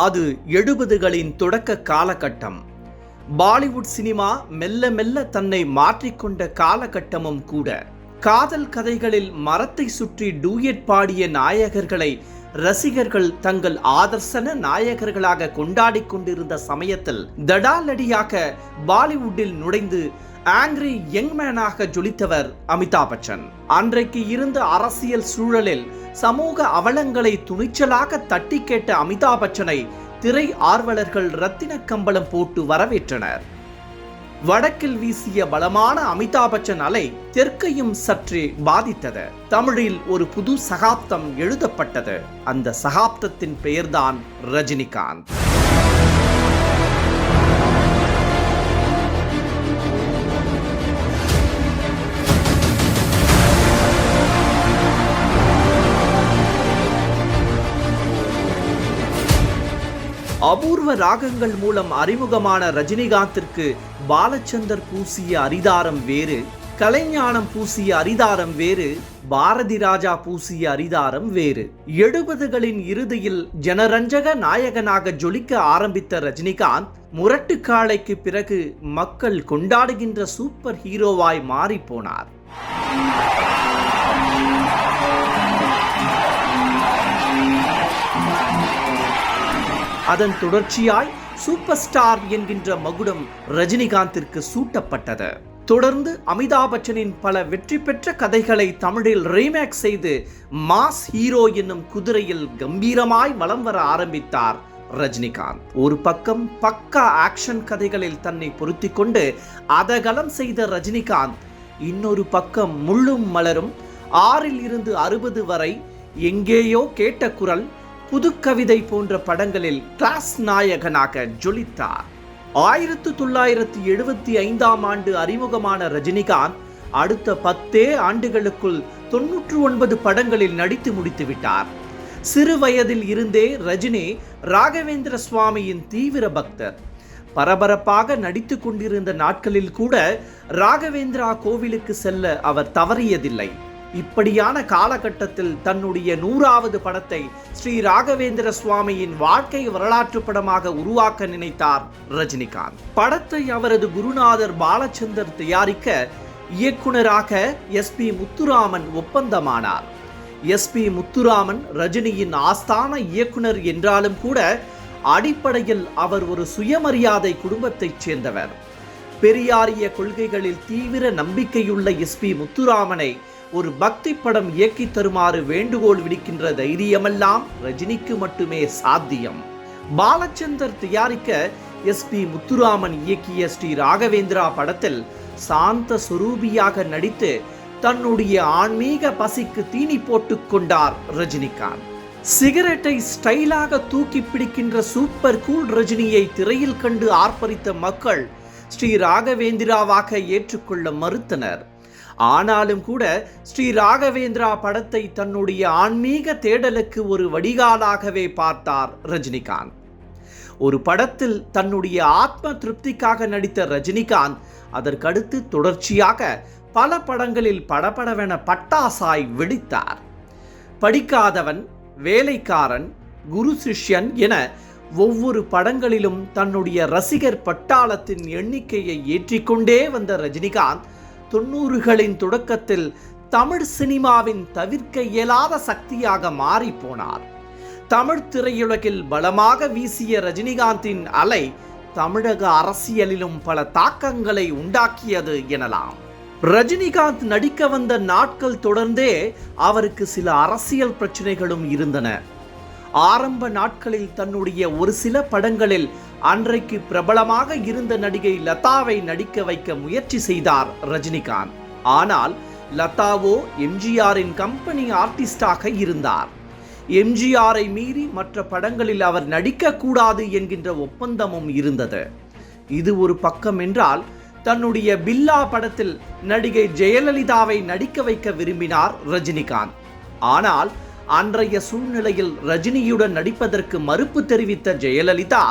அது 70களின் தொடக்க காலகட்டம். பாலிவுட் சினிமா மெல்ல மெல்ல தன்னை மாற்றிக்கொண்ட காலகட்டமும் கூட. காதல் கதைகளில் மரத்தை சுற்றி டூயட் பாடிய நாயகர்களை ரசிகர்கள் தங்கள் ஆதர்சன நாயகர்களாக கொண்டாடி கொண்டிருந்த சமயத்தில் தடாலடியாக பாலிவுட்டில் நுழைந்து ஆங்கிரி யங்மேனாக ஜொலித்தவர் அமிதாப் பச்சன். அன்றைக்கு இருந்த அரசியல் சூழலில் சமூக அவலங்களை துணிச்சலாக தட்டி கேட்ட அமிதாப் பச்சனை திரை ஆர்வலர்கள் ரத்தின கம்பளம் போட்டு வரவேற்றனர். வடக்கில் வீசிய பலமான அமிதாப் பச்சன் அலை தெற்கையும் சற்றே பாதித்தது. தமிழில் ஒரு புது சகாப்தம் எழுதப்பட்டது. அந்த சகாப்தத்தின் பெயர்தான் ரஜினிகாந்த். அபூர்வ ராகங்கள் மூலம் அறிமுகமான ரஜினிகாந்திற்கு பாலச்சந்தர் பூசிய அரிதாரம் வேறு, கலைஞானம் பூசிய அரிதாரம் வேறு, பாரதி ராஜா பூசிய அரிதாரம் வேறு. 70களின் இறுதியில் ஜனரஞ்சக நாயகனாக ஜொலிக்க ஆரம்பித்த ரஜினிகாந்த் முரட்டு காளைக்கு பிறகு மக்கள் கொண்டாடுகின்ற சூப்பர் ஹீரோவாய் மாறி போனார். அதன் தொடர்ச்சியாய் சூப்பர் ஸ்டார் என்கின்ற மகுடம் ரஜினிகாந்திற்கு சூட்டப்பட்டது. தொடர்ந்து அமிதாப் பச்சனின் பல வெற்றி பெற்ற கதைகளை தமிழில் ரீமேக் செய்து மாஸ் ஹீரோ என்னும் குதிரையில் கம்பீரமாய் வலம் வர ஆரம்பித்தார் ரஜினிகாந்த். ஒரு பக்கம் பக்கா ஆக்ஷன் கதைகளில் தன்னை பொருத்தி கொண்டு அதகலம் செய்த ரஜினிகாந்த், இன்னொரு பக்கம் முள்ளும் மலரும், 6 இருந்து 60 வரை, எங்கேயோ கேட்ட குரல், புதுக்கவிதை போன்ற படங்களில் கிளாஸ் நாயகனாக ஜொலித்தார். 1975ஆம் ஆண்டு அறிமுகமான ரஜினிகாந்த் அடுத்த 10 ஆண்டுகளுக்குள் 99 படங்களில் நடித்து முடித்து விட்டார். சிறு வயதில் இருந்தே ரஜினி ராகவேந்திர சுவாமியின் தீவிர பக்தர். பரபரப்பாக நடித்து கொண்டிருந்த நாட்களில் கூட ராகவேந்திரா கோவிலுக்கு செல்ல அவர் தவறியதில்லை. இப்படியான காலகட்டத்தில் தன்னுடைய 100வது படத்தை ஸ்ரீ ராகவேந்திர சுவாமியின் வாழ்க்கை வரலாற்று படமாக உருவாக்க நினைத்தார் ரஜினிகாந்த். படத்தை அவரது குருநாதர் பாலச்சந்தர் தயாரிக்க இயக்குனராக SP முத்துராமன் ஒப்பந்தமானார். SP முத்துராமன் ரஜினியின் ஆஸ்தான இயக்குனர் என்றாலும் கூட அடிப்படையில் அவர் ஒரு சுயமரியாதை குடும்பத்தைச் சேர்ந்தவர். பெரியாரிய கொள்கைகளில் தீவிர நம்பிக்கையுள்ள SP முத்துராமனை ஒரு பக்தி படம் இயக்கி தருமாறு வேண்டுகோள் விடுக்கின்ற தைரியமெல்லாம் ரஜினிக்கு மட்டுமே சாத்தியம். பாலச்சந்தர் தயாரிக்க SP முத்துராமன் இயக்கிய ஸ்ரீ ராகவேந்திரா படத்தில் சாந்த சுரூபியாக நடித்து தன்னுடைய ஆன்மீக பசிக்கு தீனி போட்டுக் கொண்டார் ரஜினிகாந்த். சிகரெட்டை ஸ்டைலாக தூக்கி பிடிக்கின்ற சூப்பர் கூல் ரஜினியை திரையில் கண்டு ஆர்ப்பரித்த மக்கள் ஸ்ரீ ராகவேந்திராவாக ஏற்றுக்கொள்ள மறுத்தனர். ஆனாலும் கூட ஸ்ரீ ராகவேந்திரா படத்தை தன்னுடைய ஆன்மீக தேடலுக்கு ஒரு வடிகாலாகவே பார்த்தார் ரஜினிகாந்த். ஒரு படத்தில் தன்னுடைய ஆத்ம திருப்திக்காக நடித்த ரஜினிகாந்த் அதற்கடுத்து தொடர்ச்சியாக பல படங்களில் படபடவென பட்டாசாய் வெடித்தார். படிக்காதவன், வேலைக்காரன், குரு சிஷ்யன் என ஒவ்வொரு படங்களிலும் தன்னுடைய ரசிகர் பட்டாளத்தின் எண்ணிக்கையை ஏற்றிக்கொண்டே வந்த ரஜினிகாந்த் 90களின் தொடக்கத்தில் தமிழ் சினிமாவின் தவிர்க்க இயலாத சக்தியாக மாறி போனார். தமிழ் திரையுலகில் பலமாக வீசிய ரஜினிகாந்தின் அலை தமிழக அரசியலிலும் பல தாக்கங்களை உண்டாக்கியது எனலாம். ரஜினிகாந்த் நடிக்க வந்த நாட்கள் தொடர்ந்தே அவருக்கு சில அரசியல் பிரச்சனைகளும் இருந்தன. ஆரம்ப நாட்களில் தன்னுடைய ஒரு சில படங்களில் அன்றைக்கு பிரபலமாக இருந்த நடிகை லதாவை நடிக்க வைக்க முயற்சி செய்தார் ரஜினிகாந்த். ஆனால் லதாவோ எம்ஜிஆரின் கம்பெனி ஆர்டிஸ்டாக இருந்தார். எம்ஜிஆரை மீறி மற்ற படங்களில் அவர் நடிக்கக்கூடாது என்கின்ற ஒப்பந்தமும் இருந்தது. இது ஒரு பக்கம் என்றால், தன்னுடைய பில்லா படத்தில் நடிகை ஜெயலலிதாவை நடிக்க வைக்க விரும்பினார் ரஜினிகாந்த். ஆனால் அன்றைய சூழ்நிலையில் ரஜினியுடன் நடிப்பதற்கு மறுப்பு தெரிவித்த ஜெயலலிதா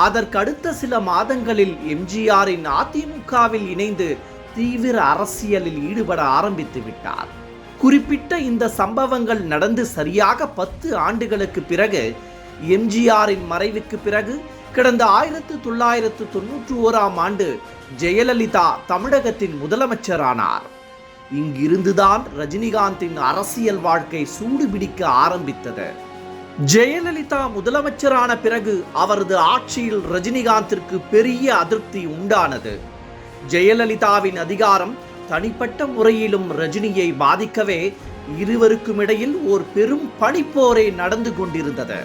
அதற்கடுத்த சில மாதங்களில் எம்ஜிஆரின் அதிமுகவில் இணைந்து தீவிர அரசியலில் ஈடுபட ஆரம்பித்து விட்டார். குறிப்பிட்ட இந்த சம்பவங்கள் நடந்து சரியாக 10 ஆண்டுகளுக்கு பிறகு எம்ஜிஆரின் மறைவுக்கு பிறகு கடந்த 1991ஆம் ஆண்டு ஜெயலலிதா தமிழகத்தின் முதலமைச்சரானார். இங்கிருந்துதான் ரஜினிகாந்தின் அரசியல் வாழ்க்கை சூடுபிடிக்க ஆரம்பித்தது. ஜெயலலிதா முதலமைச்சரான பிறகு அவரது ஆட்சியில் ரஜினிகாந்திற்கு பெரிய அதிருப்தி உண்டானது. ஜெயலலிதாவின் அதிகாரம் தனிப்பட்ட முறையிலும் ரஜினியை பாதிக்கவே இருவருக்கும் இடையில் ஒரு பெரும் பனிப்போரே நடந்து கொண்டிருந்தது.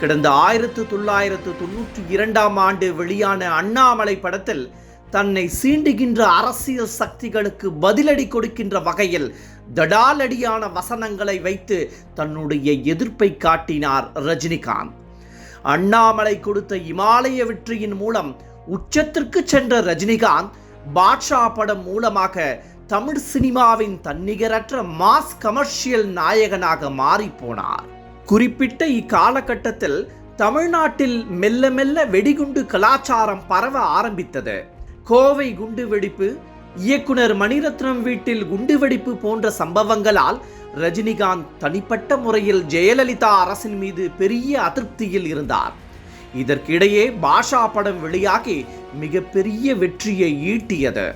கடந்த 1992ஆம் ஆண்டு வெளியான அண்ணாமலை படத்தில் தன்னை சீண்டுகின்ற அரசியல் சக்திகளுக்கு பதிலடி கொடுக்கின்ற வகையில் தடாலடியான வசனங்களை வைத்து தன்னுடைய எதிர்ப்பை காட்டினார் ரஜினிகாந்த். அண்ணாமலை கொடுத்த இமாலய வெற்றியின் மூலம் உச்சத்திற்கு சென்ற ரஜினிகாந்த் பாட்ஷா படம் மூலமாக தமிழ் சினிமாவின் தன்னிகரற்ற மாஸ் கமர்ஷியல் நாயகனாக மாறிப்போனார். குறிப்பிட்ட இக்காலகட்டத்தில் தமிழ்நாட்டில் மெல்ல மெல்ல வெடிகுண்டு கலாச்சாரம் பரவ ஆரம்பித்தது. கோவை குண்டுவெடிப்பு, இயக்குனர் மணிரத்னம் வீட்டில் குண்டுவெடிப்பு போன்ற சம்பவங்களால் ரஜினிகாந்த் தனிப்பட்ட முறையில் ஜெயலலிதா அரசின் மீது பெரிய அதிருப்தியில் இருந்தார். இதற்கிடையே பாஷா படம் வெளியாகி மிகப்பெரிய வெற்றியை ஈட்டியது.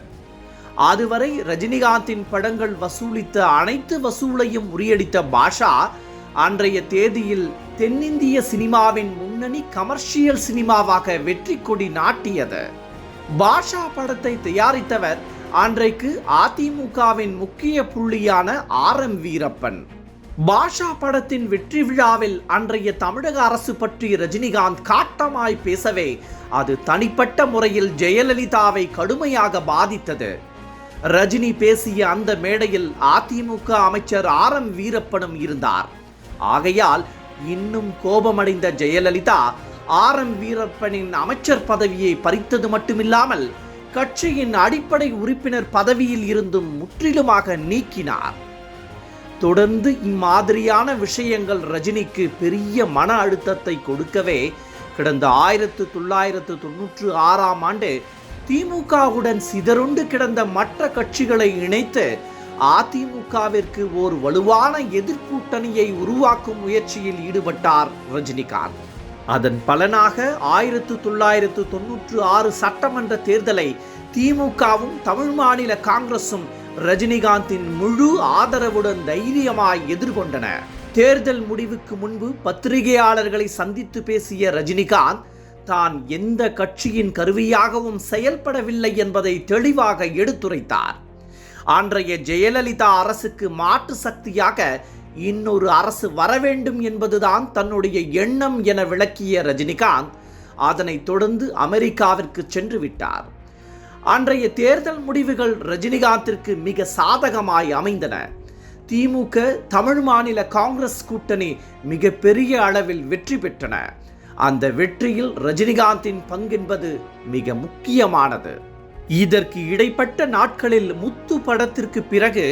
அதுவரை ரஜினிகாந்தின் படங்கள் வசூலித்த அனைத்து வசூலையும் முறியடித்த பாஷா அன்றைய தேதியில் தென்னிந்திய சினிமாவின் முன்னணி கமர்ஷியல் சினிமாவாக வெற்றி கொடி நாட்டியது. பாஷா படத்தை தயாரித்தவர் அன்றைக்கு அதிமுகவின் முக்கிய புள்ளியான RM வீரப்பன். பாஷா படத்தின் வெற்றி விழாவில் அன்றைய தமிழக அரசு பற்றி ரஜினிகாந்த் காட்டமாய் பேசவே அது தனிப்பட்ட முறையில் ஜெயலலிதாவை கடுமையாக பாதித்தது. ரஜினி பேசிய அந்த மேடையில் அதிமுக அமைச்சர் RM வீரப்பனும் இருந்தார். ஆகையால் இன்னும் கோபமடைந்த ஜெயலலிதா RM வீரப்பனின் அமைச்சர் பதவியை பறித்தது மட்டுமில்லாமல் கட்சியின் அடிப்படை உறுப்பினர் பதவியில் இருந்தும் முற்றிலுமாக நீக்கினார். தொடர்ந்து இம்மாதிரியான விஷயங்கள் ரஜினிக்கு பெரிய மன அழுத்தத்தை கொடுக்கவே கடந்த 1996ஆம் ஆண்டு திமுகவுடன் சிதறுண்டு கிடந்த மற்ற கட்சிகளை இணைத்து அதிமுகவிற்கு ஒரு வலுவான எதிர்க்கூட்டணியை உருவாக்கும் முயற்சியில் ஈடுபட்டார் ரஜினிகாந்த். அதன் பலனாக 1996 சட்டமன்ற தேர்தலை திமுகவும் தமிழ் மாநில காங்கிரசும் ரஜினிகாந்தின் முழு ஆதரவுடன் தைரியமாய் எதிர்கொண்டன. தேர்தல் முடிவுக்கு முன்பு பத்திரிகையாளர்களை சந்தித்து பேசிய ரஜினிகாந்த் தான் எந்த கட்சியின் கருவியாகவும் செயல்படவில்லை என்பதை தெளிவாக எடுத்துரைத்தார். அன்றைய ஜெயலலிதா அரசுக்கு மாற்று சக்தியாக இன்னொரு அரசு வர வேண்டும் என்பதுதான் தன்னுடைய எண்ணம் என விளக்கிய ரஜினிகாந்த் அதனைத் தொடர்ந்து அமெரிக்காவிற்கு சென்று விட்டார். அன்றைய தேர்தல் முடிவுகள் ரஜினிகாந்திற்கு மிக சாதகமாய் அமைந்தன. திமுக தமிழ் மாநில காங்கிரஸ் கூட்டணி மிக பெரிய அளவில் வெற்றி பெற்றன. அந்த வெற்றியில் ரஜினிகாந்தின் பங்கென்பது மிக முக்கியமானது. இதற்கு இடைப்பட்ட நாட்களில் முத்து படத்திற்கு பிறகு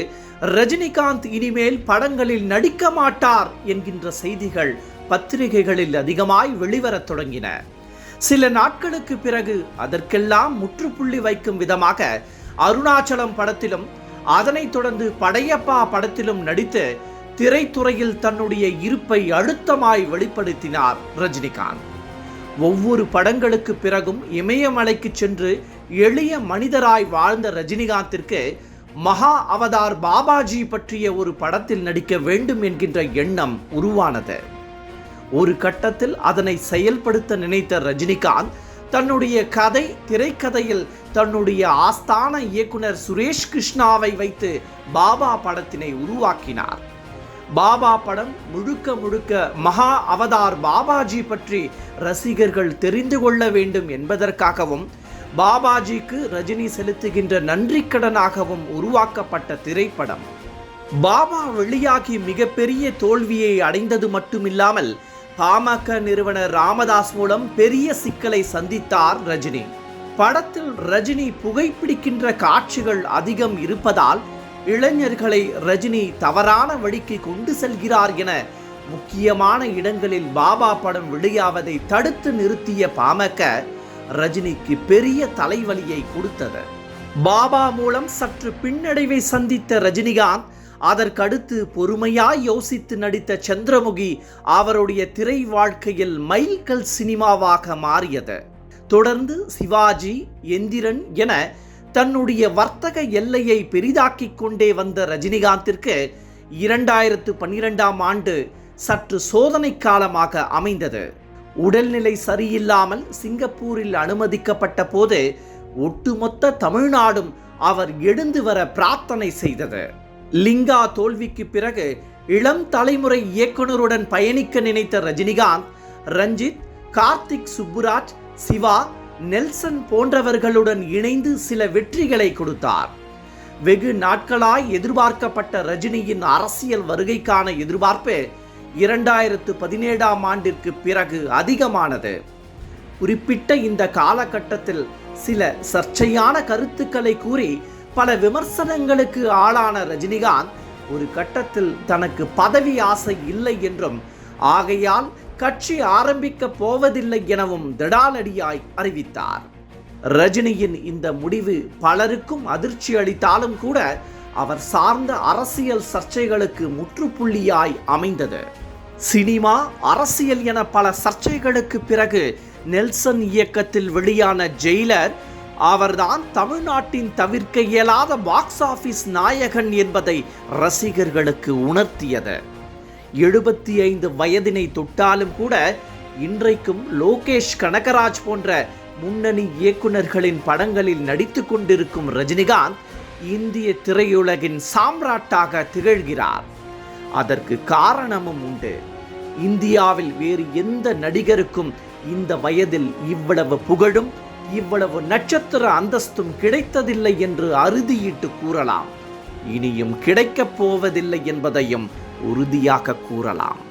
ரஜினிகாந்த் இனிமேல் படங்களில் நடிக்க மாட்டார் என்கின்ற செய்திகள் பத்திரிகைகளில் அதிகமாய் வெளிவரத் தொடங்கின. சில நாட்களுக்கு பிறகு அதற்கெல்லாம் முற்றுப்புள்ளி வைக்கும் விதமாக அருணாச்சலம் படத்திலும் அதனைத் தொடர்ந்து படையப்பா படத்திலும் நடித்து திரைத்துறையில் தன்னுடைய இருப்பை அழுத்தமாய் வெளிப்படுத்தினார் ரஜினிகாந்த். ஒவ்வொரு படங்களுக்கு பிறகும் இமயமலைக்கு சென்று எளிய மனிதராய் வாழ்ந்த ரஜினிகாந்திற்கு மகா அவதார் பாபாஜி பற்றிய ஒரு படத்தில் நடிக்க வேண்டும் என்கின்ற எண்ணம் உருவானது. ஒரு கட்டத்தில் அதனை செயல்படுத்த நினைத்த ரஜினிகாந்த் தன்னுடைய திரைக்கதையில் தன்னுடைய ஆஸ்தான இயக்குனர் சுரேஷ் கிருஷ்ணாவை வைத்து பாபா படத்தினை உருவாக்கினார். பாபா படம் முழுக்க முழுக்க மகா அவதார் பாபாஜி பற்றி ரசிகர்கள் தெரிந்து கொள்ள வேண்டும் என்பதற்காகவும் பாபாஜிக்கு ரஜினி செலுத்துகின்ற நன்றிக்கடனாகவும் உருவாக்கப்பட்ட திரைப்படம். பாபா வெளியாகி மிகப்பெரிய தோல்வியை அடைந்தது மட்டுமில்லாமல் பாமக நிறுவனர் ராமதாஸ் மூலம் பெரிய சிக்கலை சந்தித்தார் ரஜினி. படத்தில் ரஜினி புகைப்பிடிக்கின்ற காட்சிகள் அதிகம் இருப்பதால் இளைஞர்களை ரஜினி தவறான வழிக்கு கொண்டு செல்கிறார் என முக்கியமான இடங்களில் பாபா படம் வெளியாவதை தடுத்து நிறுத்திய பாமக ரஜினிக்கு பெரிய தலைவலியை கொடுத்தது. பாபா மூலம் சற்று பின்னடைவை சந்தித்த ரஜினிகாந்த் அதற்கடுத்து பொறுமையாய் யோசித்து நடித்த சந்திரமுகி அவருடைய திரை வாழ்க்கையில் மைல்கல் சினிமாவாக மாறியது. தொடர்ந்து சிவாஜி, எந்திரன் என தன்னுடைய வர்த்தக எல்லையை பெரிதாக்கிக் கொண்டே வந்த ரஜினிகாந்திற்கு 2012ஆம் ஆண்டு சற்று சோதனை காலமாக அமைந்தது. உடல்நிலை சரியில்லாமல் சிங்கப்பூரில் அனுமதிக்கப்பட்ட போது ஒட்டுமொத்த தமிழ்நாடும் அவர் எழுந்து வர பிரார்த்தனை செய்தது. லிங்கா தோல்விக்கு பிறகு இளம் தலைமுறை இயக்குனருடன் பயணிக்க நினைத்த ரஜினிகாந்த் ரஞ்சித், கார்த்திக் சுப்புராஜ், சிவா, நெல்சன் போன்றவர்களுடன் இணைந்து சில வெற்றிகளை கொடுத்தார். வெகு நாட்களாய் எதிர்பார்க்கப்பட்ட ரஜினியின் அரசியல் வருகைக்கான எதிர்பார்ப்பு 2017ஆம் ஆண்டிற்கு பிறகு அதிகமானது. குறிப்பிட்ட இந்த காலகட்டத்தில் சில சர்ச்சையான கருத்துக்களை கூறி பல விமர்சனங்களுக்கு ஆளான ரஜினிகாந்த் ஒரு கட்டத்தில் தனக்கு பதவி ஆசை இல்லை என்றும் ஆகையால் கட்சி ஆரம்பிக்க போவதில்லை எனவும் திடாலடியாய் அறிவித்தார். ரஜினியின் இந்த முடிவு பலருக்கும் அதிர்ச்சி அளித்தாலும் கூட அவர் சார்ந்த அரசியல் சர்ச்சைகளுக்கு முற்றுப்புள்ளியாய் அமைந்தது. சினிமா, அரசியல் என பல சர்ச்சைகளுக்கு பிறகு நெல்சன் இயக்கத்தில் வெளியான ஜெயிலர் அவர்தான் தமிழ்நாட்டின் தவிர்க்க இயலாத பாக்ஸ் ஆபீஸ் நாயகன் என்பதை ரசிகர்களுக்கு உணர்த்தியது. 75 வயதினை தொட்டாலும் கூட இன்றைக்கும் லோகேஷ் கனகராஜ் போன்ற முன்னணி இயக்குனர்களின் படங்களில் நடித்து கொண்டிருக்கும் ரஜினிகாந்த் இந்திய திரையுலகின் சாம்ராட்டாக திகழ்கிறார். அதற்கு காரணமும் உண்டு. இந்தியாவில் வேறு எந்த நடிகருக்கும் இந்த வயதில் இவ்வளவு புகழும் இவ்வளவு நட்சத்திர அந்தஸ்தும் கிடைத்ததில்லை என்று அறுதியிட்டு கூறலாம். இனியும் கிடைக்கப் போவதில்லை என்பதையும் உறுதியாக கூறலாம்.